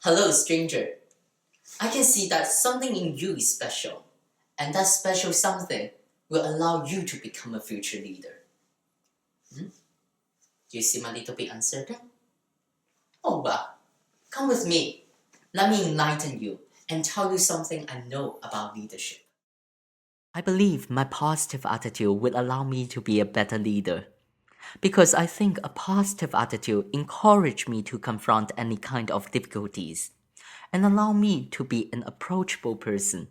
Hello, stranger. I can see that something in you is special, and that special something will allow you to become a future leader. Do you seem a little bit uncertain? Oh well, come with me. Let me enlighten you and tell you something I know about leadership. I believe my positive attitude will allow me to be a better leader. Because I think a positive attitude encourages me to confront any kind of difficulties and allow me to be an approachable person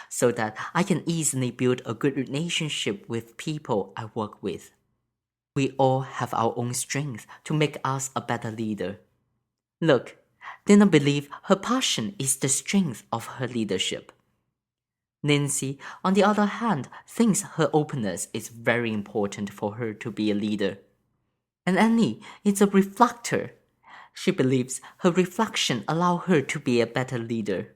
so that I can easily build a good relationship with people I work with. We all have our own strength to make us a better leader. Look, Dina believes her passion is the strength of her leadership. Nancy, on the other hand, thinks her openness is very important for her to be a leader. And Annie is a reflector. She believes her reflection allows her to be a better leader.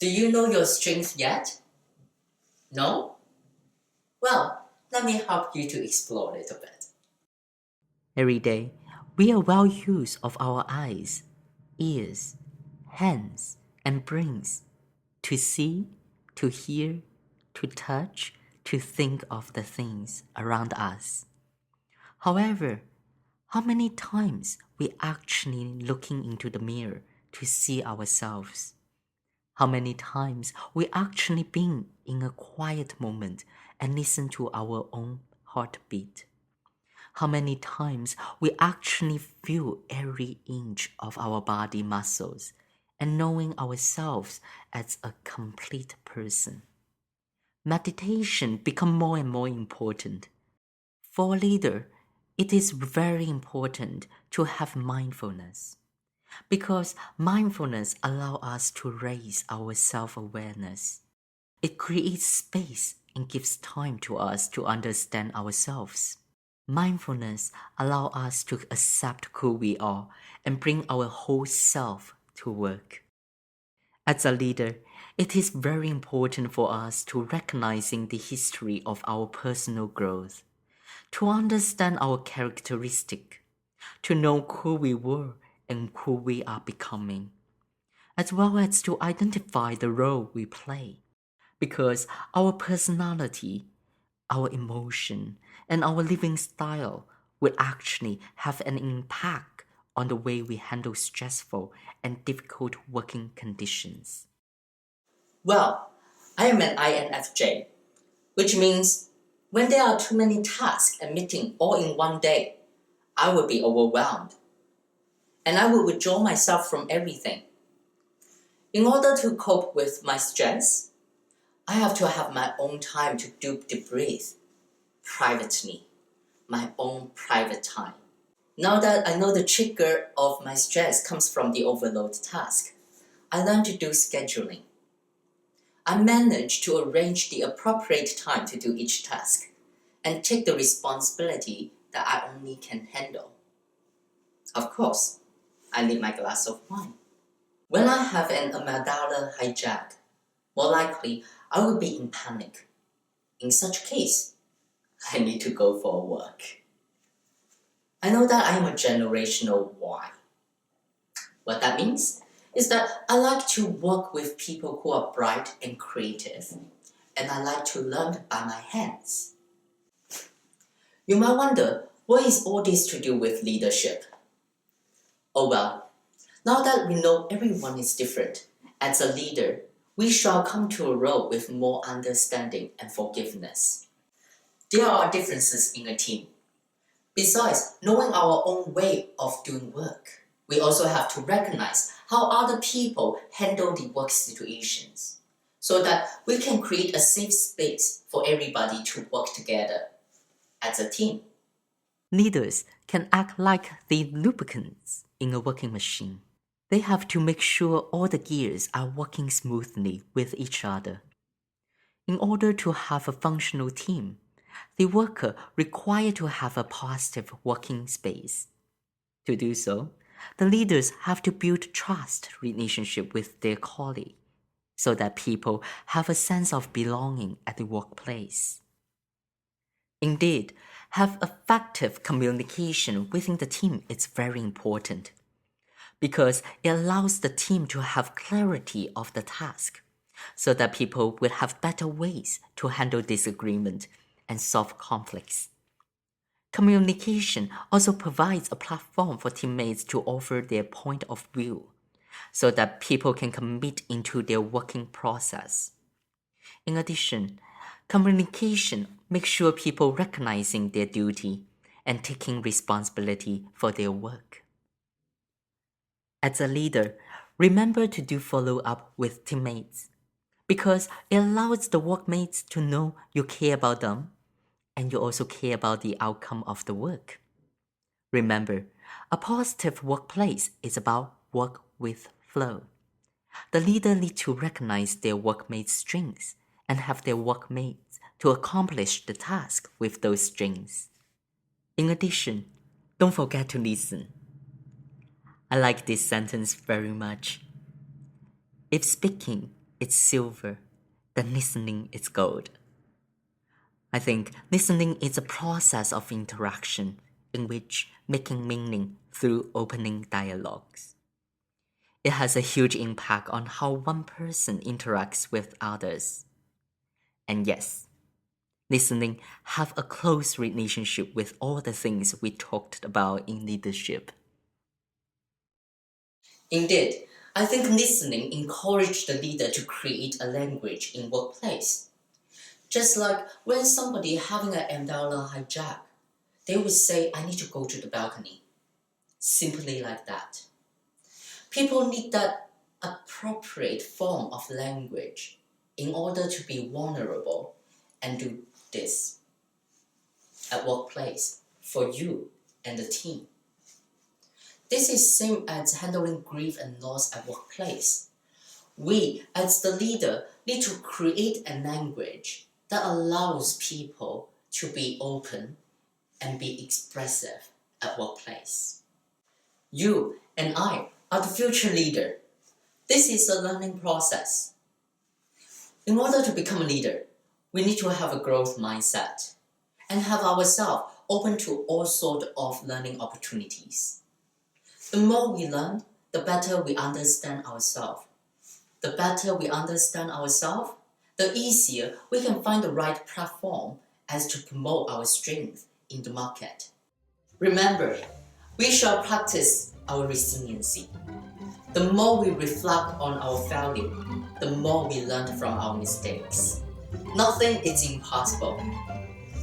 Do you know your strengths yet? No? Well, let me help you to explore a little bit. Every day, we are well used of our eyes, ears, hands, and brains to see, to hear, to touch, to think of the things around us. However, how many times we actually looking into the mirror to see ourselves? How many times we actually been in a quiet moment and listen to our own heartbeat? How many times we actually feel every inch of our body muscles and knowing ourselves as a complete person? Meditation become more and more important. For a leader, it is very important to have mindfulness because mindfulness allows us to raise our self-awareness. It creates space and gives time to us to understand ourselves. Mindfulness allows us to accept who we are and bring our whole self to work. As a leader, it is very important for us to recognizing the history of our personal growth, to understand our characteristic, to know who we were and who we are becoming, as well as to identify the role we play. Because our personality, our emotion, and our living style will actually have an impact on the way we handle stressful and difficult working conditions. Well, I am an INFJ, which means when there are too many tasks and meetings all in one day, I will be overwhelmed. And I will withdraw myself from everything. In order to cope with my stress, I have to have my own time to do the breathe, privately, my own private time. Now that I know the trigger of my stress comes from the overload task, I learn to do scheduling. I manage to arrange the appropriate time to do each task and take the responsibility that I only can handle. Of course, I need my glass of wine. When I have an amygdala hijack, more likely I will be in panic. In such case, I need to go for a walk. I know that I am a generational Y. What that means is that I like to work with people who are bright and creative, and I like to learn by my hands. You might wonder, what is all this to do with leadership? Oh well, now that we know everyone is different, as a leader, we shall come to a role with more understanding and forgiveness. There are differences in a team. Besides knowing our own way of doing work, we also have to recognize how other people handle the work situations, so that we can create a safe space for everybody to work together as a team. Leaders can act like the lubricants in a working machine. They have to make sure all the gears are working smoothly with each other. In order to have a functional team, the worker required to have a positive working space. To do so, the leaders have to build trust relationship with their colleague so that people have a sense of belonging at the workplace. Indeed, have effective communication within the team is very important because it allows the team to have clarity of the task, so that people will have better ways to handle disagreement and solve conflicts. Communication also provides a platform for teammates to offer their point of view, so that people can commit into their working process. In addition, communication makes sure people recognizing their duty and taking responsibility for their work. As a leader, remember to do follow-up with teammates, because it allows the workmates to know you care about them and you also care about the outcome of the work. Remember, a positive workplace is about work with flow. The leader needs to recognize their workmates' strengths and have their workmates to accomplish the task with those strengths. In addition, don't forget to listen. I like this sentence very much. If speaking is silver, then listening is gold. I think listening is a process of interaction in which making meaning through opening dialogues. It has a huge impact on how one person interacts with others. And yes, listening have a close relationship with all the things we talked about in leadership. Indeed, I think listening encourages the leader to create a language in workplace. Just like when somebody having an umbrella hijack, they would say, I need to go to the balcony. Simply like that. People need that appropriate form of language in order to be vulnerable and do this at workplace for you and the team. This is same as handling grief and loss at workplace. We, as the leader, need to create a language that allows people to be open and be expressive at workplace. You and I are the future leader. This is a learning process. In order to become a leader, we need to have a growth mindset and have ourselves open to all sorts of learning opportunities. The more we learn, the better we understand ourselves. The better we understand ourselves, the easier we can find the right platform as to promote our strength in the market. Remember, we shall practice our resiliency. The more we reflect on our failure, the more we learn from our mistakes. Nothing is impossible,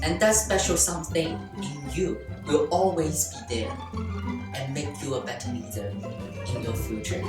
and that special something in you will always be there and make you a better leader in your future.